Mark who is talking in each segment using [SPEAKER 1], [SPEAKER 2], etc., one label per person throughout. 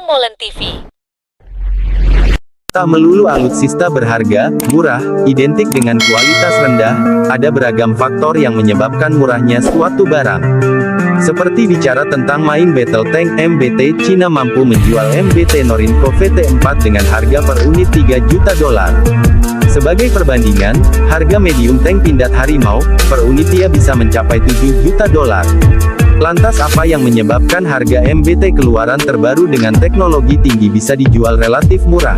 [SPEAKER 1] Bintang Molen TV.
[SPEAKER 2] Tak melulu alutsista berharga, murah, identik dengan kualitas rendah, ada beragam faktor yang menyebabkan murahnya suatu barang. Seperti bicara tentang main battle tank MBT, Cina mampu menjual MBT Norinco VT4 dengan harga per unit $3 juta. Sebagai perbandingan, harga medium tank pindad harimau, per unit ia bisa mencapai $7 juta. Lantas apa yang menyebabkan harga MBT keluaran terbaru dengan teknologi tinggi bisa dijual relatif murah?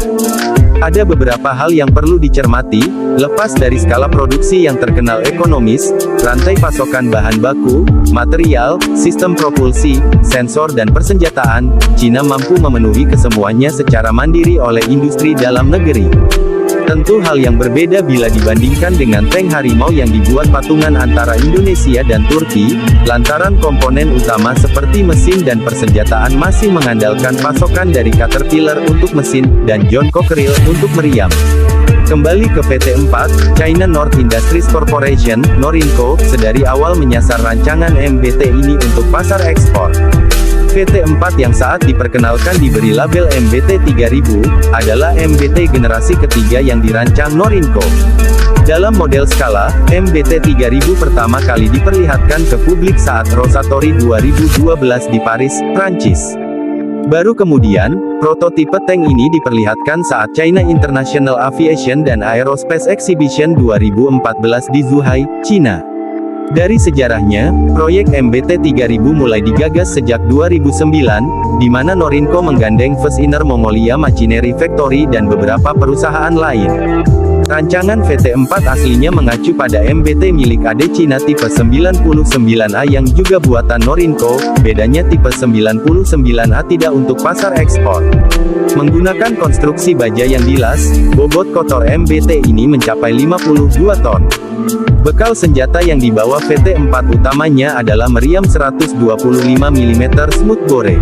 [SPEAKER 2] Ada beberapa hal yang perlu dicermati, lepas dari skala produksi yang terkenal ekonomis, rantai pasokan bahan baku, material, sistem propulsi, sensor dan persenjataan, Cina mampu memenuhi kesemuanya secara mandiri oleh industri dalam negeri. Tentu hal yang berbeda bila dibandingkan dengan tank harimau yang dibuat patungan antara Indonesia dan Turki, lantaran komponen utama seperti mesin dan persenjataan masih mengandalkan pasokan dari Caterpillar untuk mesin, dan John Cockerill untuk meriam. Kembali ke VT4, China North Industries Corporation, Norinco, sedari awal menyasar rancangan MBT ini untuk pasar ekspor. VT4 yang saat diperkenalkan diberi label MBT 3000, adalah MBT generasi ketiga yang dirancang Norinco. Dalam model skala, MBT 3000 pertama kali diperlihatkan ke publik saat Rosatori 2012 di Paris, Prancis. Baru kemudian, prototipe tank ini diperlihatkan saat China International Aviation and Aerospace Exhibition 2014 di Zhuhai, China. Dari sejarahnya, proyek MBT 3000 mulai digagas sejak 2009, di mana Norinco menggandeng First Inner Mongolia Machinery Factory dan beberapa perusahaan lain. Rancangan VT4 aslinya mengacu pada MBT milik AD Cina tipe 99A yang juga buatan Norinco, bedanya tipe 99A tidak untuk pasar ekspor. Menggunakan konstruksi baja yang dilas, bobot kotor MBT ini mencapai 52 ton. Bekal senjata yang dibawa VT4 utamanya adalah meriam 125 mm smoothbore.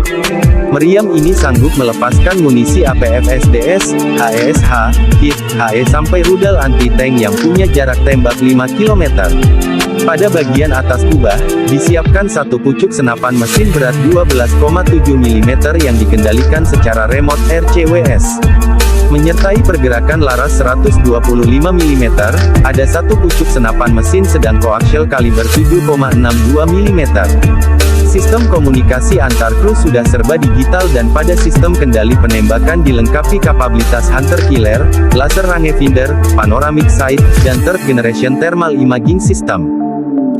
[SPEAKER 2] Meriam ini sanggup melepaskan munisi APFSDS, HESH, HIT, HE sampai rudal anti-tank yang punya jarak tembak 5 km. Pada bagian atas kubah, disiapkan satu pucuk senapan mesin berat 12,7 mm yang dikendalikan secara remote RCWS. Menyertai pergerakan laras 125 mm, ada satu pucuk senapan mesin sedang koaksial kaliber 7,62 mm. Sistem komunikasi antar kru sudah serba digital dan pada sistem kendali penembakan dilengkapi kapabilitas hunter-killer, laser rangefinder, panoramic sight, dan third generation thermal imaging system.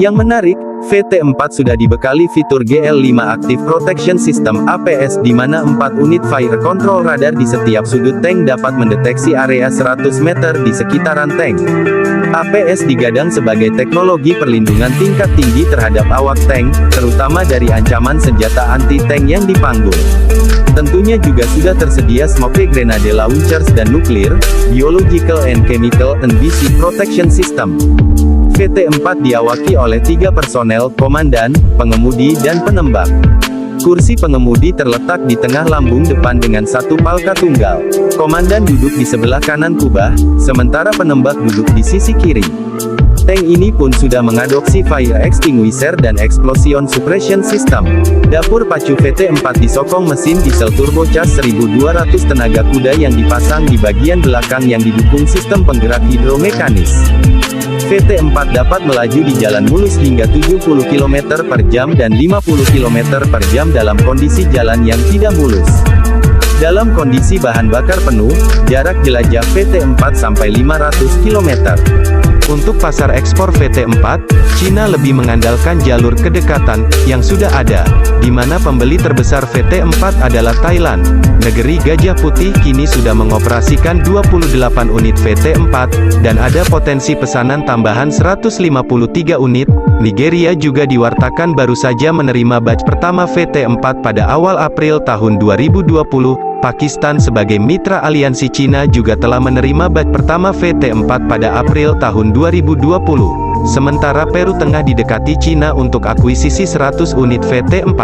[SPEAKER 2] Yang menarik, VT4 sudah dibekali fitur GL5 Active Protection System APS di mana 4 unit fire control radar di setiap sudut tank dapat mendeteksi area 100 meter di sekitaran tank. APS digadang sebagai teknologi perlindungan tingkat tinggi terhadap awak tank, terutama dari ancaman senjata anti-tank yang dipanggung. Tentunya juga sudah tersedia smoke grenade launchers dan nuklir, biological and chemical and BC protection system. VT4 diawaki oleh 3 personel, komandan, pengemudi dan penembak. Kursi pengemudi terletak di tengah lambung depan dengan satu palka tunggal. Komandan duduk di sebelah kanan kubah, sementara penembak duduk di sisi kiri. Tank ini pun sudah mengadopsi fire extinguisher dan explosion suppression system. Dapur pacu VT4 disokong mesin diesel turbocharged 1200 tenaga kuda yang dipasang di bagian belakang yang didukung sistem penggerak hidromekanis. VT4 dapat melaju di jalan mulus hingga 70 km per jam dan 50 km per jam dalam kondisi jalan yang tidak mulus. Dalam kondisi bahan bakar penuh, jarak jelajah VT4 sampai 500 km. Untuk pasar ekspor VT4, Cina lebih mengandalkan jalur kedekatan yang sudah ada, di mana pembeli terbesar VT4 adalah Thailand. Negeri Gajah Putih kini sudah mengoperasikan 28 unit VT4, dan ada potensi pesanan tambahan 153 unit. Nigeria juga diwartakan baru saja menerima batch pertama VT4 pada awal April tahun 2020. Pakistan sebagai mitra aliansi Cina juga telah menerima batch pertama VT4 pada April tahun 2020. Sementara Peru tengah didekati Cina untuk akuisisi 100 unit VT4.